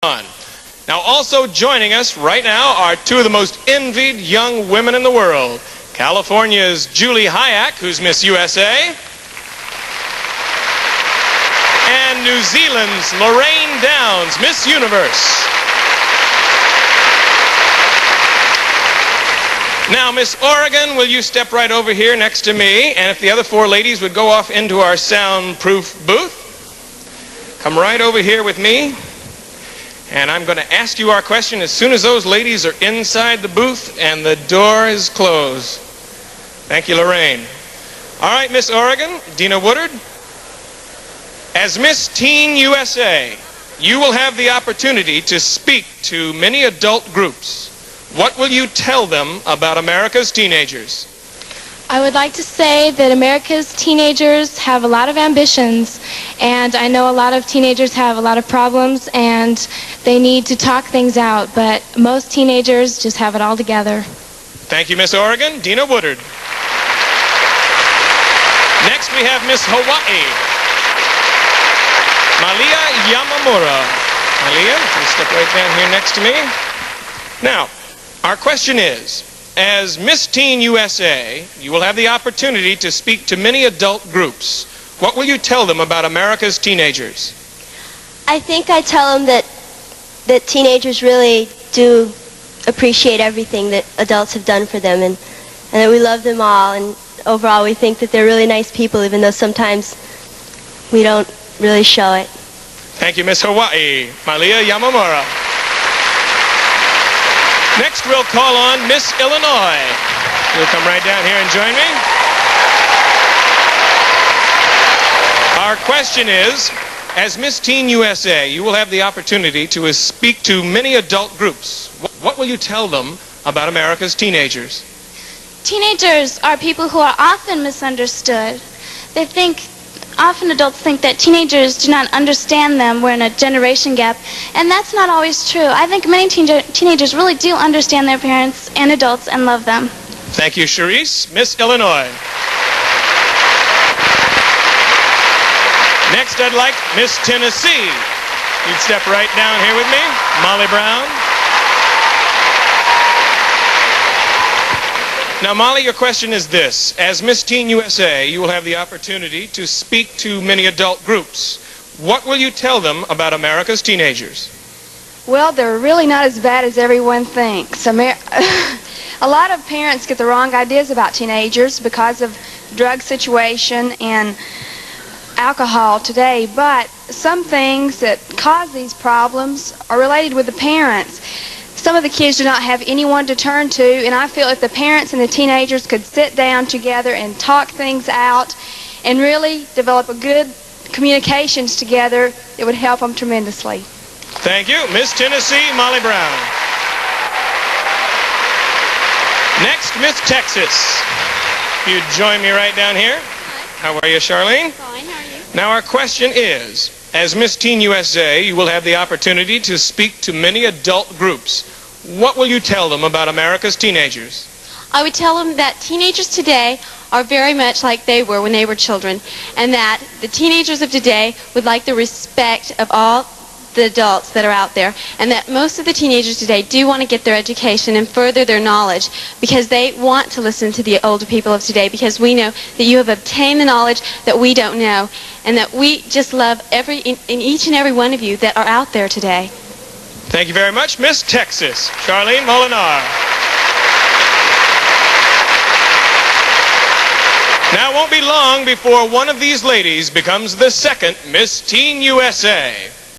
on. Now, also joining us right now are two of the most envied young women in the world. California's Julie Hayek, who's Miss USA, and New Zealand's Lorraine Downs, Miss Universe. Now, Miss Oregon, will you step right over here next to me? And if the other four ladies would go off into our soundproof booth. Come right over here with me. And I'm going to ask you our question as soon as those ladies are inside the booth and the door is closed. Thank you, Lorraine. All right, Miss Oregon, Dina Woodard. As Miss Teen USA, you will have the opportunity to speak to many adult groups. What will you tell them about America's teenagers? I would like to say that America's teenagers have a lot of ambitions, and I know a lot of teenagers have a lot of problems, and they need to talk things out, but most teenagers just have it all together. Thank you, Miss Oregon. Dina Woodard. Next we have Miss Hawaii, Malia Yamamura. Malia, you step right down here next to me. Now, our question is, as Miss Teen USA, you will have the opportunity to speak to many adult groups. What will you tell them about America's teenagers? I think I tell them that teenagers really do appreciate everything that adults have done for them, and that we love them all, and overall we think that they're really nice people, even though sometimes we don't really show it. Thank you, Miss Hawaii, Malia Yamamura. Next, we'll call on Miss Illinois. You'll come right down here and join me. Our question is, as Miss Teen USA, you will have the opportunity to speak to many adult groups. What will you tell them about America's teenagers? Teenagers are people who are often misunderstood. Often adults think that teenagers do not understand them. We're in a generation gap, and that's not always true. I think many teenagers really do understand their parents and adults and love them. Thank you, Charisse. Miss Illinois. Next, I'd like Miss Tennessee. You'd step right down here with me. Molly Brown. Now, Molly, your question is this. As Miss Teen USA, you will have the opportunity to speak to many adult groups. What will you tell them about America's teenagers? Well, they're really not as bad as everyone thinks. A lot of parents get the wrong ideas about teenagers because of drug situation and alcohol today, but some things that cause these problems are related with the parents. Some of the kids do not have anyone to turn to, and I feel if the parents and the teenagers could sit down together and talk things out and really develop a good communications together, it would help them tremendously. Thank you. Miss Tennessee, Molly Brown. Next, Miss Texas. You'd join me right down here. How are you, Charlene? Fine, how are you? Now, our question is, as Miss Teen USA, you will have the opportunity to speak to many adult groups. What will you tell them about America's teenagers? I would tell them that teenagers today are very much like they were when they were children, and that the teenagers of today would like the respect of all the adults that are out there, and that most of the teenagers today do want to get their education and further their knowledge because they want to listen to the older people of today, because we know that you have obtained the knowledge that we don't know, and that we just love in each and every one of you that are out there today. Thank you very much, Miss Texas. Charlene Molinar. Now, it won't be long before one of these ladies becomes the second Miss Teen USA.